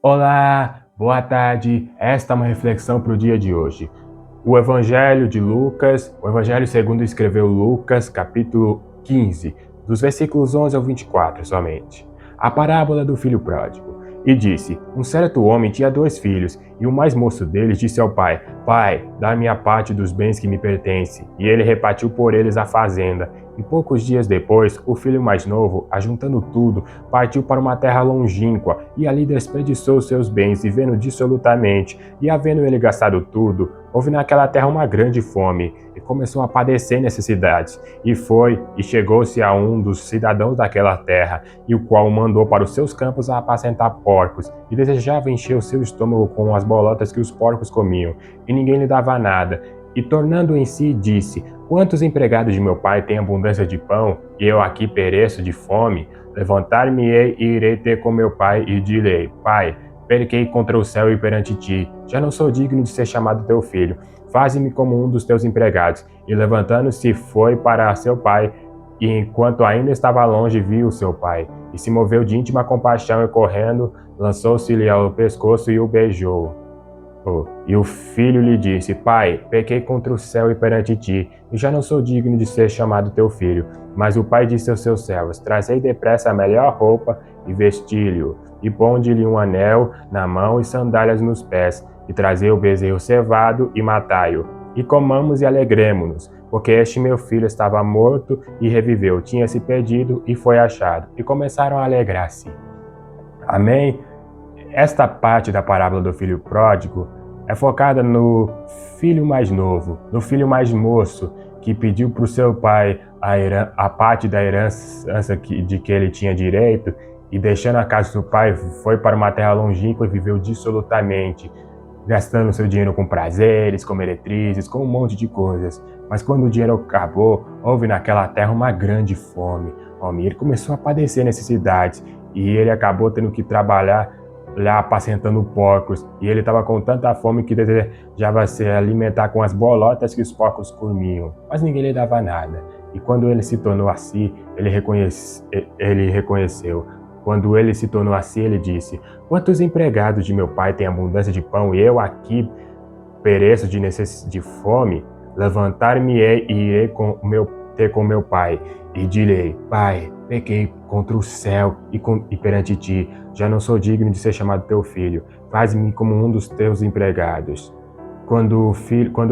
Olá, boa tarde. Esta é uma reflexão para o dia de hoje. O Evangelho de Lucas, o Evangelho segundo escreveu Lucas, capítulo 15, dos versículos 11 ao 24 somente. A parábola do filho pródigo. E disse: Um certo homem tinha 2 filhos, e o mais moço deles disse ao pai: Pai, dá-me a parte dos bens que me pertencem. E ele repartiu por eles a fazenda. E poucos dias depois, o filho mais novo, ajuntando tudo, partiu para uma terra longínqua, e ali desperdiçou seus bens, vivendo dissolutamente. E havendo ele gastado tudo, houve naquela terra uma grande fome, e começou a padecer necessidades. E foi, e chegou-se a um dos cidadãos daquela terra, e o qual o mandou para os seus campos a apacentar porcos, e desejava encher o seu estômago com as bolotas que os porcos comiam, e ninguém lhe dava nada. E tornando em si, disse: Quantos empregados de meu pai têm abundância de pão, e eu aqui pereço de fome? Levantar-me-ei e irei ter com meu pai, e direi: Pai, pequei contra o céu e perante ti, já não sou digno de ser chamado teu filho. Faze-me como um dos teus empregados. E levantando-se, foi para seu pai, e enquanto ainda estava longe, viu seu pai, e se moveu de íntima compaixão, e correndo, lançou-se-lhe ao pescoço e o beijou. E o filho lhe disse: Pai, pequei contra o céu e perante ti, e já não sou digno de ser chamado teu filho. Mas o pai disse aos seus servos: Trazei depressa a melhor roupa e vestilhe-o, e ponde-lhe um anel na mão e sandálias nos pés, e trazei o bezerro cevado e matai-o. E comamos e alegremo-nos, porque este meu filho estava morto e reviveu, tinha se perdido e foi achado. E começaram a alegrar-se. Amém? Esta parte da parábola do filho pródigo é focada no filho mais novo, no filho mais moço, que pediu para o seu pai a parte da herança de que ele tinha direito, e deixando a casa do pai, foi para uma terra longínqua e viveu dissolutamente, gastando seu dinheiro com prazeres, com meretrizes, com um monte de coisas. Mas quando o dinheiro acabou, houve naquela terra uma grande fome. Ele começou a padecer necessidades, e ele acabou tendo que trabalhar lá apacentando porcos, e ele estava com tanta fome que desejava se alimentar com as bolotas que os porcos comiam, mas ninguém lhe dava nada. E quando ele se tornou assim, ele reconheceu. Quando ele se tornou assim, ele disse: Quantos empregados de meu pai têm abundância de pão, e eu aqui pereço de fome? Levantar-me-ei e irei ter com meu pai, e direi: Pai, pequei contra o céu e perante ti, já não sou digno de ser chamado teu filho. Faz-me como um dos teus empregados. Quando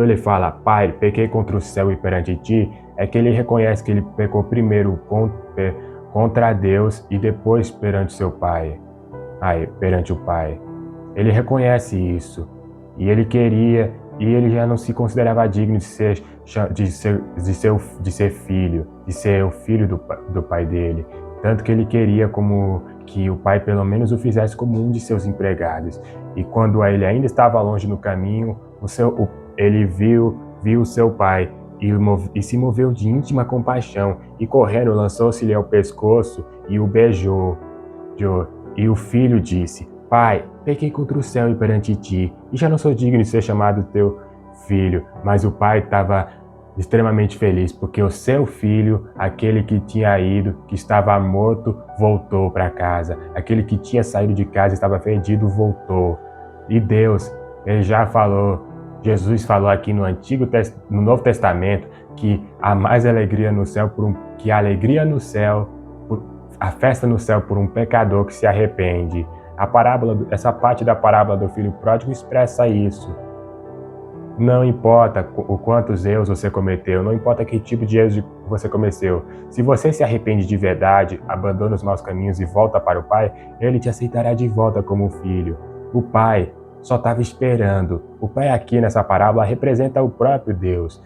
ele fala: Pai, pequei contra o céu e perante ti, é que ele reconhece que ele pecou primeiro contra Deus e depois perante seu pai. Perante o pai. Ele reconhece isso. E ele queria, e ele já não se considerava digno de ser filho, de ser o filho do pai dele. Tanto que ele queria como que o pai pelo menos o fizesse como um de seus empregados. E quando ele ainda estava longe no caminho, ele viu o seu pai e se moveu de íntima compaixão, e correndo lançou-se-lhe ao pescoço e o beijou. E o filho disse: Pai, pequei contra o céu e perante ti, e já não sou digno de ser chamado teu filho. Mas o pai estava extremamente feliz, porque o seu filho, aquele que tinha ido, que estava morto, voltou para casa. Aquele que tinha saído de casa, estava perdido, voltou. E Deus, ele já falou, Jesus falou aqui no Novo Testamento, que há mais alegria no céu que a alegria no céu, a festa no céu por um pecador que se arrepende. Essa parte da parábola do filho pródigo expressa isso. Não importa o quantos erros você cometeu, não importa que tipo de erros você cometeu. Se você se arrepende de verdade, abandona os maus caminhos e volta para o Pai, Ele te aceitará de volta como filho. O Pai só estava esperando. O Pai aqui nessa parábola representa o próprio Deus.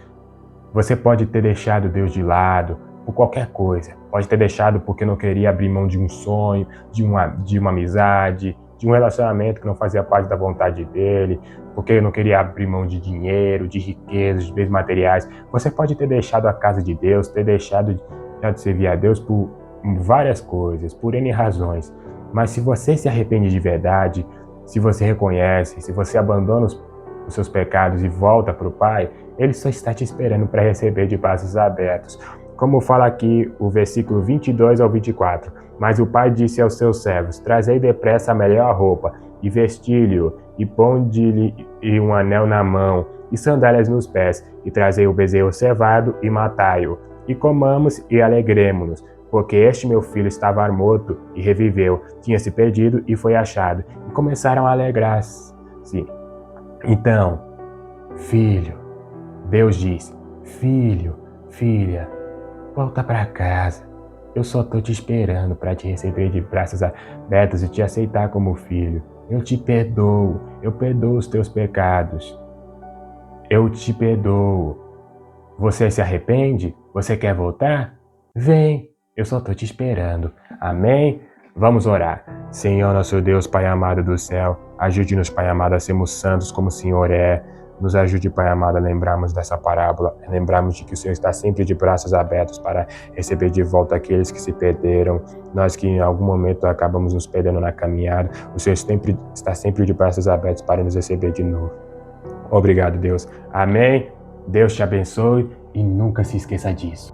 Você pode ter deixado Deus de lado por qualquer coisa. Pode ter deixado porque não queria abrir mão de um sonho, de uma amizade, de um relacionamento que não fazia parte da vontade dele, porque não queria abrir mão de dinheiro, de riquezas, de bens materiais. Você pode ter deixado a casa de Deus, ter deixado de servir a Deus por várias coisas, por N razões. Mas se você se arrepende de verdade, se você reconhece, se você abandona os seus pecados e volta para o Pai, Ele só está te esperando para receber de braços abertos. Como fala aqui o versículo 22 ao 24. Mas o pai disse aos seus servos: Trazei depressa a melhor roupa, e vesti-lhe-o, e ponde-lhe um anel na mão, e sandálias nos pés, e trazei o bezerro cevado, e matai-o, e comamos e alegremo-nos, porque este meu filho estava morto e reviveu, tinha se perdido e foi achado, e começaram a alegrar-se. Então, filho, Deus diz, filho, filha, volta para casa. Eu só tô te esperando para te receber de braços abertos e te aceitar como filho. Eu te perdoo, eu perdoo os teus pecados. Eu te perdoo. Você se arrepende? Você quer voltar? Vem, eu só tô te esperando. Amém? Vamos orar. Senhor, nosso Deus, Pai amado do céu, ajude-nos, Pai amado, a sermos santos como o Senhor é. Nos ajude, Pai amado, a lembrarmos dessa parábola, lembrarmos de que o Senhor está sempre de braços abertos para receber de volta aqueles que se perderam. Nós que em algum momento acabamos nos perdendo na caminhada, o Senhor está sempre de braços abertos para nos receber de novo. Obrigado, Deus. Amém. Deus te abençoe e nunca se esqueça disso.